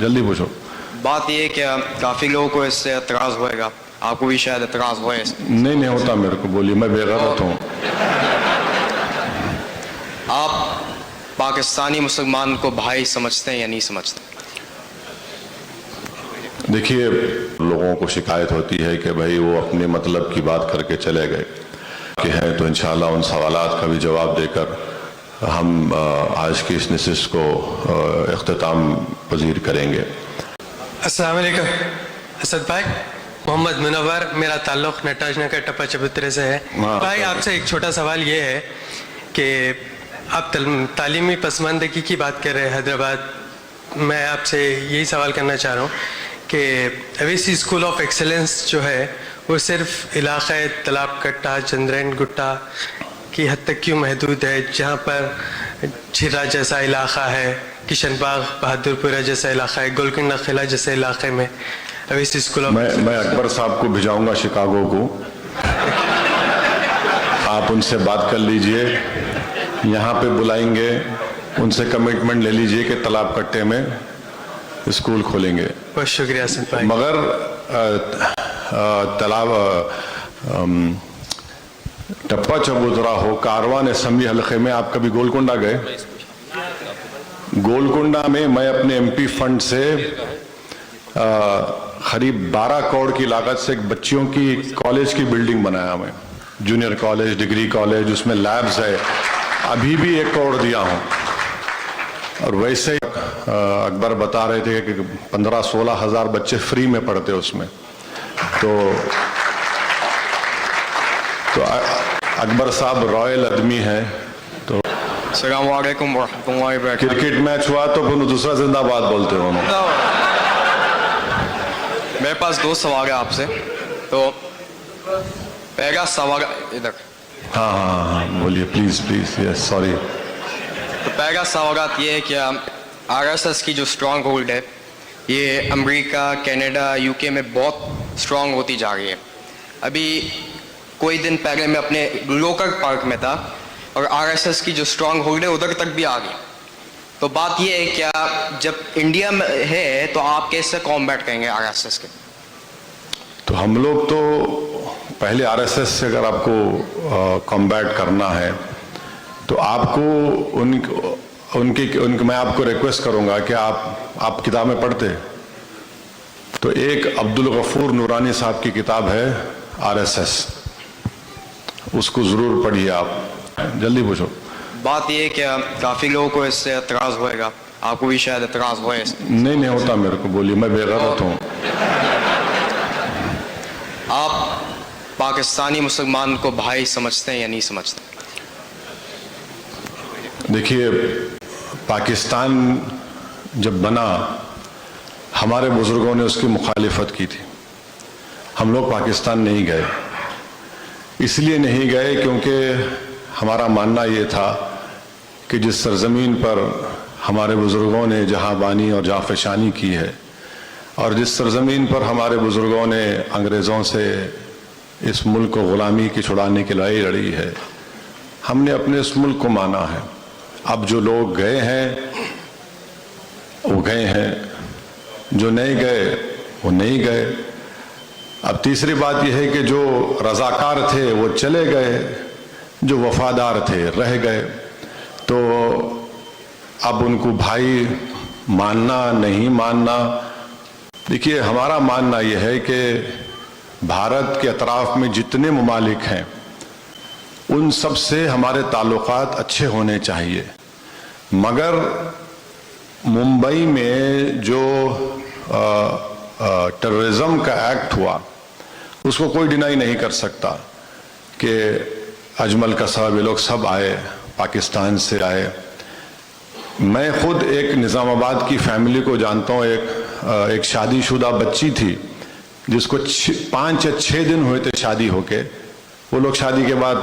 जल्दी पूछो। बात ये है कि काफ़ी लोगों को इससे एतराज़ होएगा, आपको भी शायद एतराज़ होए। नहीं होता मेरे को, बोलिए, मैं बेगैरत हूँ। आप पाकिस्तानी मुसलमान को भाई समझते हैं या नहीं समझते? देखिए, लोगों को शिकायत होती है कि भाई वो अपने मतलब की बात करके चले गए कि हैं, तो इंशाअल्लाह उन सवालात का भी जवाब देकर हम आज की इस नशिस्त को इख्तिताम पजीर करेंगे। अस्सलाम वालेकुम असद भाई, मोहम्मद मुनव्वर, मेरा ताल्लुक़ नटाज नगर टप्पा चबूतरे से है। भाई आपसे एक छोटा सवाल ये है कि आप तालीमी पसमानदगी की बात कर रहे हैं हैदराबाद। मैं आपसे यही सवाल करना चाह रहा हूँ कि अवेसी स्कूल ऑफ एक्सेलेंस जो है वो सिर्फ इलाक़े तलाब कट्टा चंद्रैन गुट्टा की हद तक क्यों महदूद है, जहाँ पर झिरा जैसा इलाक़ा है, किशन बाग बहादुरपुरा जैसा इलाक़ा है, गोलकुंडा किला जैसे इलाक़े में अवेसी स्कूल ऑफ मैं अकबर साहब को भिजाऊंगा शिकागो को, आप उनसे बात कर लीजिए, यहाँ पे बुलाएंगे, उनसे कमिटमेंट ले लीजिए कि तालाब कट्टे में स्कूल खोलेंगे। बहुत शुक्रिया असद भाई। मगर तालाब टप्पा चबूतरा हो, कारवान असम्बली हलके में आप कभी गोलकुंडा गए? गोलकुंडा में मैं अपने एमपी फंड से करीब 12 करोड़ की लागत से एक बच्चियों की कॉलेज की बिल्डिंग बनाया, मैं जूनियर कॉलेज, डिग्री कॉलेज, उसमें लैब्स है, अभी भी 1 करोड़ दिया हूँ। और वैसे अकबर बता रहे थे कि 15-16 हज़ार बच्चे फ्री में पढ़ते उसमें। तो अकबर साहब रॉयल आदमी हैं। तो अस्सलाम वालेकुम वरहमतुल्लाहि वबरकातुहू। क्रिकेट मैच हुआ तो फिर दूसरा जिंदाबाद बोलते हो। मेरे पास 2 सवाल है आपसे। तो पहला सवाल इधर। हाँ, बोलिए प्लीज प्लीज। Yes, sorry. तो पहला सवाल ये है कि आरएसएस की जो स्ट्रॉन्ग होल्ड है ये अमेरिका, कनाडा, यूके में बहुत स्ट्रॉन्ग होती जा रही है। अभी कोई दिन पहले मैं अपने लोकल पार्क में था और आरएसएस की जो स्ट्रॉन्ग होल्ड है उधर तक भी आ गई। तो बात ये है, क्या जब इंडिया में है तो आप कैसे कॉम्बैट करेंगे आरएसएस के? तो हम लोग तो पहले आरएसएस से अगर आपको कॉम्बैट करना है तो आपको उनके मैं आपको रिक्वेस्ट करूंगा कि आप किताबें पढ़ते। तो एक अब्दुल गफूर नूरानी साहब की किताब है आरएसएस, उसको जरूर पढ़िए आप। जल्दी पूछो। बात ये है कि काफ़ी लोगों को इससे एतराज़ होएगा, आपको भी शायद एतराज़ होए। नहीं होता मेरे को, बोलिए, मैं बेगैरत हूँ। आप पाकिस्तानी मुसलमान को भाई समझते हैं या नहीं समझते? देखिए, पाकिस्तान जब बना हमारे बुजुर्गों ने उसकी मुखालिफत की थी। हम लोग पाकिस्तान नहीं गए, इसलिए नहीं गए क्योंकि हमारा मानना ये था कि जिस सरजमीन पर हमारे बुजुर्गों ने जहाँ बानी और जहाँ फ़शानी की है और जिस सरजमीन पर हमारे बुजुर्गों ने अंग्रेज़ों से इस मुल्क को ग़ुलामी की छुड़ाने की लड़ाई लड़ी है, हमने अपने इस मुल्क को माना है। अब जो लोग गए हैं वो गए हैं, जो नहीं गए वो नहीं गए। अब तीसरी बात यह है कि जो रज़ाकार थे वो चले गए, जो वफादार थे रह गए। तो अब उनको भाई मानना नहीं मानना, देखिए हमारा मानना यह है कि भारत के अतराफ में जितने ममालिक हैं उन सब से हमारे ताल्लुकात अच्छे होने चाहिए। मगर मुंबई में जो टेररिज्म का एक्ट हुआ उसको कोई डिनाई नहीं कर सकता कि अजमल कसब ये लोग सब आए, पाकिस्तान से आए। मैं खुद एक निज़ामाबाद की फैमिली को जानता हूँ, एक शादीशुदा बच्ची थी जिसको 5 या 6 दिन हुए थे शादी होके। वो लोग शादी के बाद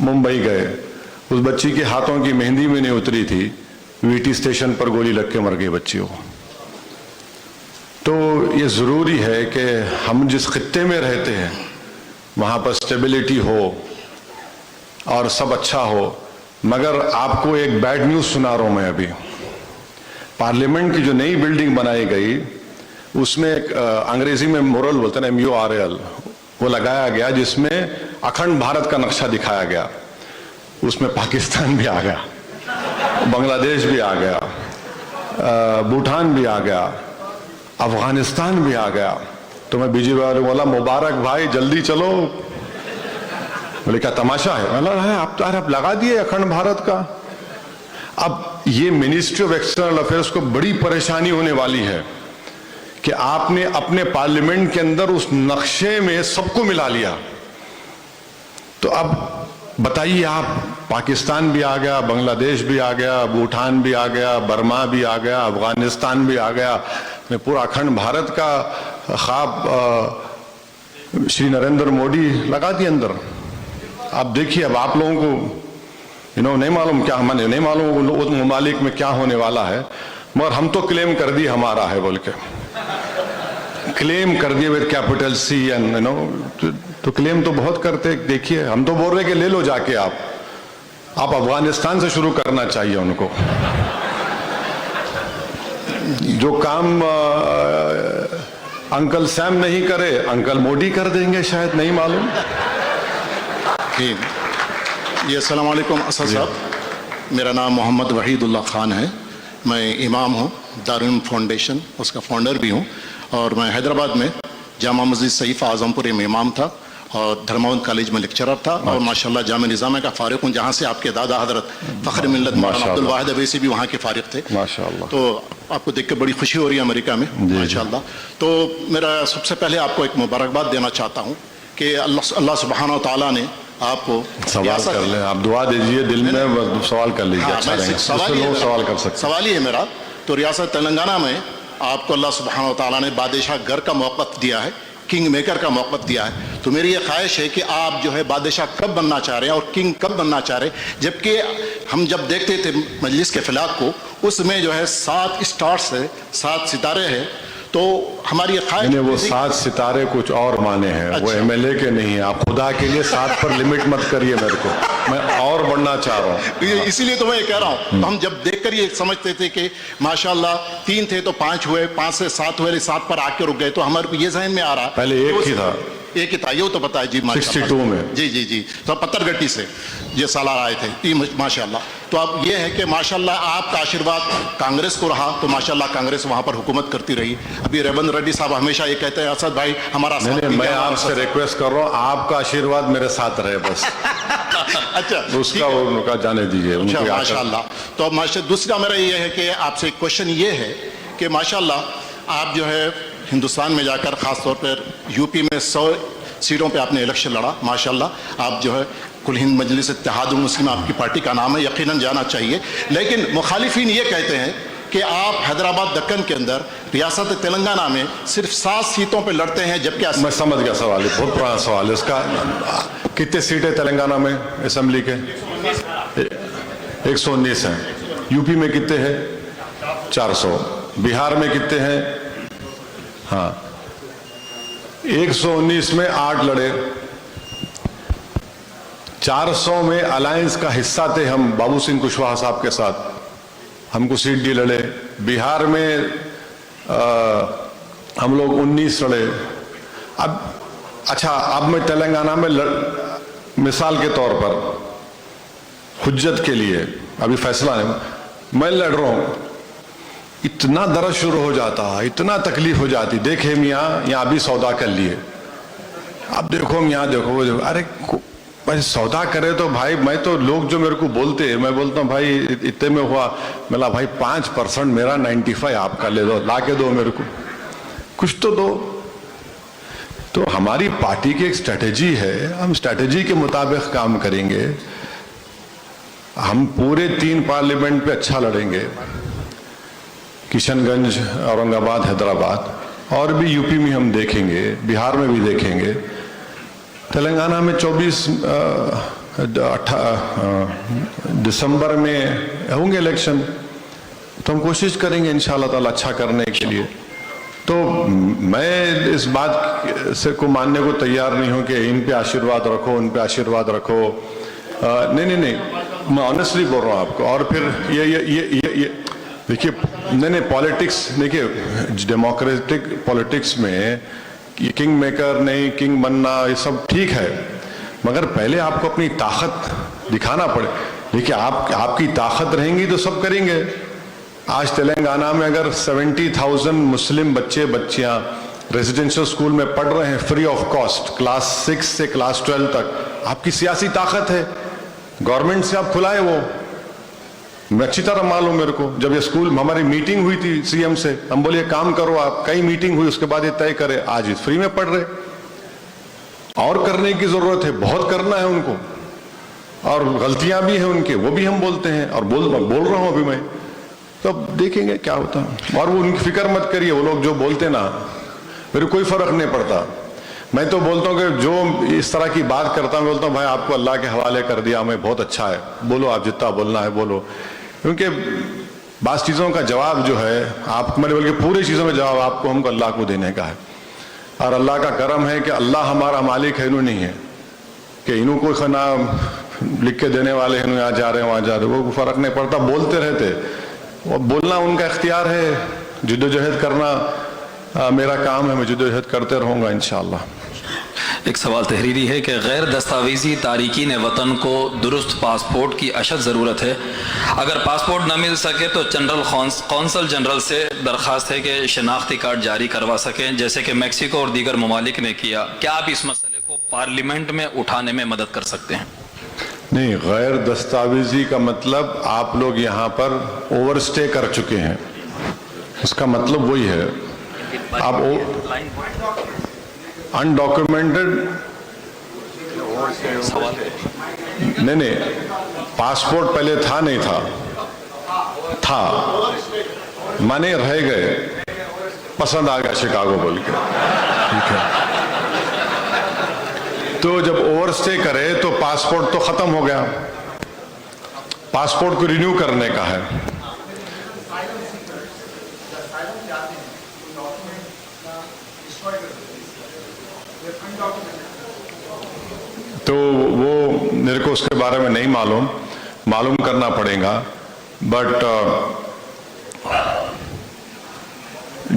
मुंबई गए, उस बच्ची के हाथों की मेहंदी में नहीं उतरी थी, वीटी स्टेशन पर गोली लग के मर गई बच्ची वो। तो ये ज़रूरी है कि हम जिस खित्ते में रहते हैं वहाँ पर स्टेबिलिटी हो और सब अच्छा हो। मगर आपको एक बैड न्यूज़ सुना रहा हूँ मैं अभी। पार्लियामेंट की जो नई बिल्डिंग बनाई गई उसमें एक अंग्रेजी में मुरल बोलते हैं MURAL, वो लगाया गया जिसमें अखंड भारत का नक्शा दिखाया गया। उसमें पाकिस्तान भी आ गया, बांग्लादेश भी आ गया, भूटान भी आ गया, अफगानिस्तान भी आ गया। तो मैं बीजेपी वाले बोला मुबारक भाई जल्दी चलो। बोले क्या तमाशा है? बोला है आप लगा दिए अखंड भारत का। अब ये मिनिस्ट्री ऑफ एक्सटर्नल अफेयर्स को बड़ी परेशानी होने वाली है कि आपने अपने पार्लियामेंट के अंदर उस नक्शे में सबको मिला लिया। तो अब बताइए आप, पाकिस्तान भी आ गया, बांग्लादेश भी आ गया, भूटान भी आ गया, बर्मा भी आ गया, अफगानिस्तान भी आ गया, पूरा अखंड भारत का ख्वाब श्री नरेंद्र मोदी लगा दिए अंदर। आप देखिए, अब आप लोगों को नहीं मालूम क्या, मैंने नहीं मालूम उस ममालिक में क्या होने वाला है, मगर हम तो क्लेम कर दिए हमारा है बोल के, क्लेम कर दिए विद कैपिटल C एंड तो क्लेम तो बहुत करते। देखिए हम तो बोल रहे कि ले लो जाके आप अफगानिस्तान से शुरू करना चाहिए उनको। जो काम अंकल सैम नहीं करे अंकल मोदी कर देंगे शायद, नहीं मालूम। जी अस्सलाम वालेकुम असद साहब, मेरा नाम मोहम्मद वहीदुल्लाह खान है। मैं इमाम हूँ, दारुल फाउंडेशन उसका फाउंडर भी हूँ, और मैं हैदराबाद में जामा मस्जिद सईफ़ आज़मपुर में इमाम था और धर्मावंत कॉलेज में लेक्चरर था, और माशाल्लाह जामे निज़ाम का फ़ारिग हूँ, जहाँ से आपके दादा हज़रत फ़ख्र मिल्लत मौलाना अब्दुल वाहिद अवैसी भी वहाँ के फ़ारिग थे माशाल्लाह। तो आपको देख के बड़ी खुशी हो रही है अमेरिका में माशाल्लाह। तो मेरा सबसे पहले आपको एक मुबारकबाद देना चाहता हूँ कि अल्लाह सुब्हानहू तआला ने आपको सवाल कर ले, आप दुआ दीजिए दिल में, सवाल कर लीजिए। हाँ, अच्छा रहेगा, सवाल कर सकते। सवाल ही है मेरा, तो रियासत तेलंगाना में आपको अल्लाह सुब्हानहू तआला ने बादशाह घर का मौक़िफ़ दिया है, किंग मेकर का मौक़िफ़ दिया है। तो मेरी ये ख्वाहिश है कि आप जो है बादशाह कब बनना चाह रहे हैं और किंग कब बनना चाह रहे हैं? जबकि हम जब देखते थे मजलिस के फ़िलाक को, उसमें जो है 7 स्टार्स है, 7 सितारे हैं। तो हमारी ख्वाहिश, वो 7 सितारे कुछ और माने हैं। अच्छा। वो MLA के नहीं है। आप खुदा के लिए 7 पर लिमिट मत करिए मेरे को, मैं और बढ़ना चाह रहा हूँ। इसीलिए तो मैं ये कह रहा हूँ। तो हम जब देखकर ये समझते थे कि माशाल्लाह 3 थे तो 5 हुए, 5 से 7 हुए, 7 पर आके रुक गए। तो हमारे को ये जहन में आ रहा, पहले एक ही था, एक ही था, ये तो पता है जी। 62 में जी तो पत्थरगट्टी से ये सालार आए थे माशाल्लाह। तो अब ये है कि माशाल्लाह आपका आशीर्वाद कांग्रेस को रहा, तो माशाल्लाह कांग्रेस वहाँ पर हुकूमत करती रही। अभी रेवंत रेड्डी साहब हमेशा ये कहते हैं असद भाई हमारा साथ। नहीं, मैं आपसे रिक्वेस्ट कर रहा हूँ, आपका आशीर्वाद मेरे साथ रहे बस। अच्छा, उसका उनका जाने दीजिए माशाल्लाह। तो दूसरा मेरा ये है कि आपसे क्वेश्चन ये है कि माशाल्लाह आप जो है हिंदुस्तान में जाकर ख़ास तौर पर यूपी में 100 सीटों पे आपने इलेक्शन लड़ा माशाल्लाह। आप जो है कुल हिंद मजलिस इत्तेहादुल मुस्लिमीन आपकी पार्टी का नाम है, यकीनन जाना चाहिए। लेकिन मुखालिफिन ये कहते हैं कि आप हैदराबाद दक्कन के अंदर रियासत तेलंगाना में सिर्फ 7 सीटों पे लड़ते हैं, जबकि मैं समझ गया सवाल, बहुत पुराना सवाल है इसका। कितने सीट है तेलंगाना में असेंबली के? 119 हैं। यूपी में कितने हैं? 400। बिहार में कितने हैं? हाँ, 119 में 8 लड़े, 400 में अलायंस का हिस्सा थे हम बाबू सिंह कुशवाहा साहब के साथ, हमको सीट दी लड़े। बिहार में हम लोग 19 लड़े। अब अच्छा, अब मैं तेलंगाना में मिसाल के तौर पर हुज्जत के लिए अभी फैसला नहीं, मैं लड़ रहा हूं, इतना दर्द शुरू हो जाता, इतना तकलीफ हो जाती। देखे मियाँ यहाँ भी सौदा कर लिए, अब देखो मियाँ देखो, अरे भाई सौदा करे तो भाई, मैं तो लोग जो मेरे को बोलते हैं, मैं बोलता हूँ भाई इतने में हुआ, मिला भाई 5% मेरा 95 आपका ले दो, ला के दो मेरे को, कुछ तो दो। तो हमारी पार्टी की एक स्ट्रेटेजी है, हम स्ट्रेटेजी के मुताबिक काम करेंगे। हम पूरे 3 पार्लियामेंट पे अच्छा लड़ेंगे, किशनगंज, औरंगाबाद, हैदराबाद, और भी यूपी में हम देखेंगे, बिहार में भी देखेंगे। तेलंगाना में 24 दिसंबर में होंगे इलेक्शन, तो हम कोशिश करेंगे इंशाअल्लाह ताला अच्छा करने के लिए। तो मैं इस बात से को मानने को तैयार नहीं हूं कि इन पे आशीर्वाद रखो, उन पे आशीर्वाद रखो। नहीं, मैं ऑनेस्टली बोल रहा हूं आपको। और फिर ये देखिए, नहीं, पॉलिटिक्स देखिए, डेमोक्रेटिक पॉलिटिक्स में किंग मेकर नहीं, किंग बनना ये सब ठीक है, मगर पहले आपको अपनी ताकत दिखाना पड़े। देखिए, आपकी ताकत रहेंगी तो सब करेंगे। आज तेलंगाना में अगर 70,000 मुस्लिम बच्चे बच्चियां रेजिडेंशियल स्कूल में पढ़ रहे हैं फ्री ऑफ कॉस्ट, क्लास 6 से क्लास 12 तक, आपकी सियासी ताकत है। गवर्नमेंट से आप खुलाए वो, मैं अच्छी तरह मालूम मेरे को। जब ये स्कूल हमारी मीटिंग हुई थी सीएम से, हम बोले काम करो आप, कई मीटिंग हुई, उसके बाद ये तय करे, आज ये फ्री में पढ़ रहे। और करने की जरूरत है, बहुत करना है उनको, और गलतियां भी हैं उनके, वो भी हम बोलते हैं, और बोल रहा हूं अभी मैं, तो अब देखेंगे क्या होता है। और वो उनकी फिक्र मत करिए, वो लोग जो बोलते ना, मेरे कोई फर्क नहीं पड़ता। मैं तो बोलता हूँ कि जो इस तरह की बात करता हूँ, बोलता हूँ भाई आपको अल्लाह के हवाले कर दिया, मैं बहुत अच्छा है, बोलो आप जितना बोलना है बोलो। क्योंकि बास चीज़ों का जवाब जो है आप, मैंने बल्कि पूरी चीज़ों में जवाब आपको हमको अल्लाह को देने का है। और अल्लाह का करम है कि अल्लाह हमारा मालिक है, इन्हों नहीं है कि इन्हों कोई खाना लिख के देने वाले हैं, यहाँ जा रहे हैं वहाँ जा रहे हैं, वो फर्क नहीं पड़ता, बोलते रहते। वो बोलना उनका इख्तियार है, जिद्दोजहद करना मेरा काम है, मैं जिद्दोजहद करते रहूँगा इंशाअल्लाह। एक सवाल तहरीरी है कि गैर दस्तावेजी तारिकीन वतन को दुरुस्त पासपोर्ट की अशद ज़रूरत है। अगर पासपोर्ट न मिल सके तो जनरल कौंसल जनरल से दरख्वास्त है कि शनाख्ती कार्ड जारी करवा सकें, जैसे कि मैक्सिको और दीगर ममालिक ने किया। क्या आप इस मसले को पार्लियामेंट में उठाने में मदद कर सकते हैं? नहीं, गैर दस्तावेजी का मतलब आप लोग यहाँ पर ओवरस्टे कर चुके हैं, उसका मतलब वही है। आप अनडॉक्यूमेंटेड नहीं, पासपोर्ट पहले था नहीं था माने रह गए, पसंद आ गया शिकागो बोल के, ठीक है। तो जब ओवरस्टे करे तो पासपोर्ट तो खत्म हो गया, पासपोर्ट को रिन्यू करने का है। तो वो मेरे को उसके बारे में नहीं मालूम करना पड़ेगा। बट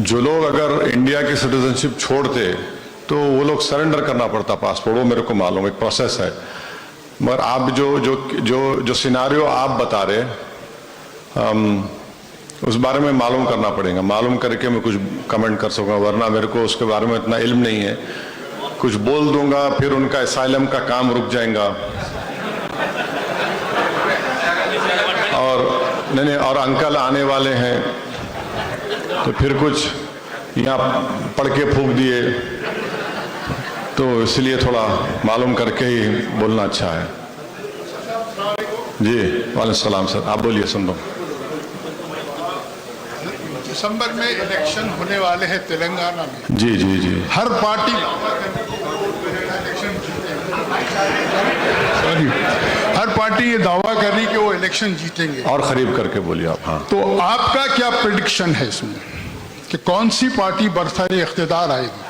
जो लोग अगर इंडिया की सिटीजनशिप छोड़ते तो वो लोग सरेंडर करना पड़ता पासपोर्ट, वो मेरे को मालूम, एक प्रोसेस है। मगर आप जो सिनारियो आप बता रहे, उस बारे में मालूम करना पड़ेगा, मालूम करके मैं कुछ कमेंट कर सकूँगा, वरना मेरे को उसके बारे में इतना इल्म नहीं है। कुछ बोल दूंगा फिर उनका असाइलम का काम रुक जाएगा, और नहीं और अंकल आने वाले हैं तो फिर कुछ यहाँ पढ़ के फूंक दिए, तो इसलिए थोड़ा मालूम करके ही बोलना अच्छा है। जी वालेकुम सलाम सर, आप बोलिए, सुन लो। दिसंबर में इलेक्शन होने वाले हैं तेलंगाना में। जी जी जी। हर पार्टी ये दावा कर रही कि वो इलेक्शन जीतेंगे। और करीब करके बोलिए आप। हाँ, तो आपका क्या प्रेडिक्शन है इसमें कि कौन सी पार्टी बरसरे इख्तिदार आएगी?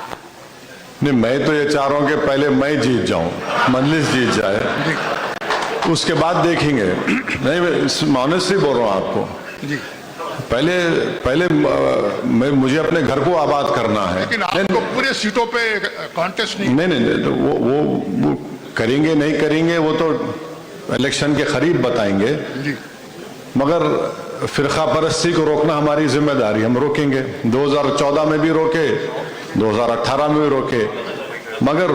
नहीं, मैं तो ये चाह रहा हूँ कि पहले मैं जीत जाऊं, मजलिस जीत जाए, उसके बाद देखेंगे। नहीं, मैं ऑनेस्टली बोल रहा हूँ आपको जी। पहले मुझे अपने घर को आबाद करना है। लेकिन आपको पूरे सीटों पे कॉन्टेस्ट नहीं। नहीं, तो वो करेंगे नहीं करेंगे वो तो इलेक्शन के करीब बताएंगे जी। मगर फिरका परस्ती को रोकना हमारी जिम्मेदारी, हम रोकेंगे। 2014 में भी रोके, 2018 में भी रोके, मगर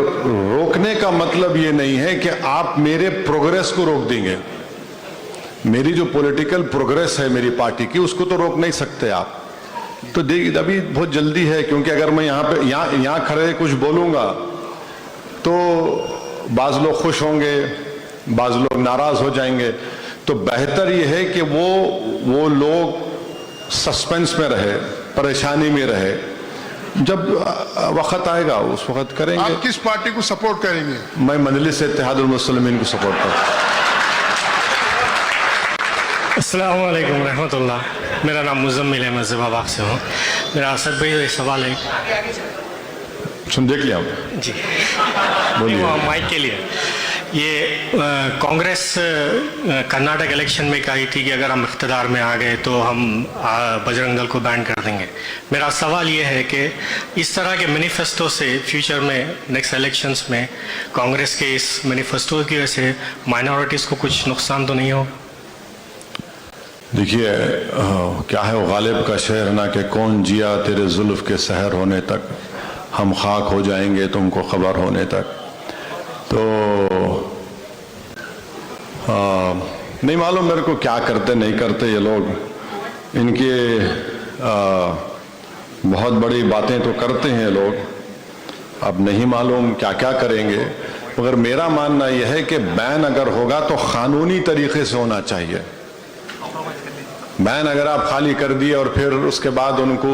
रोकने का मतलब ये नहीं है कि आप मेरे प्रोग्रेस को रोक देंगे। मेरी जो पॉलिटिकल प्रोग्रेस है मेरी पार्टी की, उसको तो रोक नहीं सकते आप। तो देखिए अभी बहुत जल्दी है, क्योंकि अगर मैं यहाँ खड़े कुछ बोलूँगा तो बाज़ लोग खुश होंगे, बाज़ लोग नाराज़ हो जाएंगे। तो बेहतर ये है कि वो लोग सस्पेंस में रहे, परेशानी में रहे, जब वक्त आएगा उस वक्त करेंगे। आप किस पार्टी को सपोर्ट करेंगे? मैं मजलिस इत्तेहादुल मुस्लिमीन को सपोर्ट करता हूँ। अस्सलाम वालेकुम रहमतुल्लाह। मेरा नाम मुज़म्मिल है, मैं ज़िबाबाग से हूँ। मेरा असद भाई ये सवाल है। सुन देख लिया जी, बोलिए। माइक के लिए ये कांग्रेस कर्नाटक इलेक्शन में कही थी कि अगर हम इख्तिदार में आ गए तो हम बजरंग दल को बैन कर देंगे। मेरा सवाल ये है कि इस तरह के मैनिफेस्टो से फ्यूचर में नेक्स्ट इलेक्शंस में कांग्रेस के इस मैनिफेस्टो की वजह से माइनॉरिटीज़ को कुछ नुकसान तो नहीं हो? देखिए, क्या है वो गालिब का शेर ना कि कौन जिया तेरे जुल्फ के सहर होने तक, हम खाक हो जाएंगे तुमको खबर होने तक। तो नहीं मालूम मेरे को क्या करते नहीं करते ये लोग। इनके बहुत बड़ी बातें तो करते हैं लोग, अब नहीं मालूम क्या क्या करेंगे। मगर मेरा मानना यह है कि बैन अगर होगा तो कानूनी तरीके से होना चाहिए। बैन अगर आप खाली कर दिए और फिर उसके बाद उनको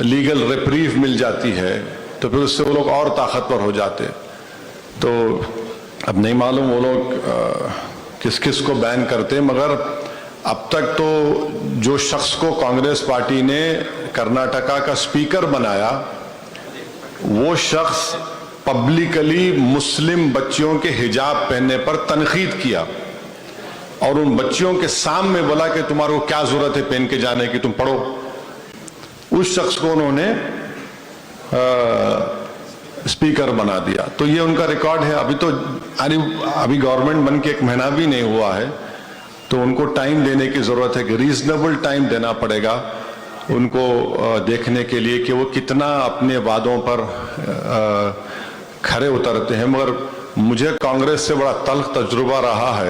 लीगल रिप्रीव मिल जाती है तो फिर उससे वो लोग और ताकतवर हो जाते। तो अब नहीं मालूम वो लोग किस किस को बैन करते, मगर अब तक तो जो शख्स को कांग्रेस पार्टी ने कर्नाटका का स्पीकर बनाया वो शख्स पब्लिकली मुस्लिम बच्चियों के हिजाब पहनने पर तनकीद किया और उन बच्चियों के सामने बोला कि तुम्हारे को क्या जरूरत है पहन के जाने की, तुम पढ़ो। उस शख्स को उन्होंने स्पीकर बना दिया। तो ये उनका रिकॉर्ड है। अभी गवर्नमेंट बन के 1 महीना भी नहीं हुआ है, तो उनको टाइम देने की जरूरत है कि रीजनेबल टाइम देना पड़ेगा उनको देखने के लिए कि वो कितना अपने वादों पर खरे उतरते हैं। मगर मुझे कांग्रेस से बड़ा तल्ख तजुर्बा रहा है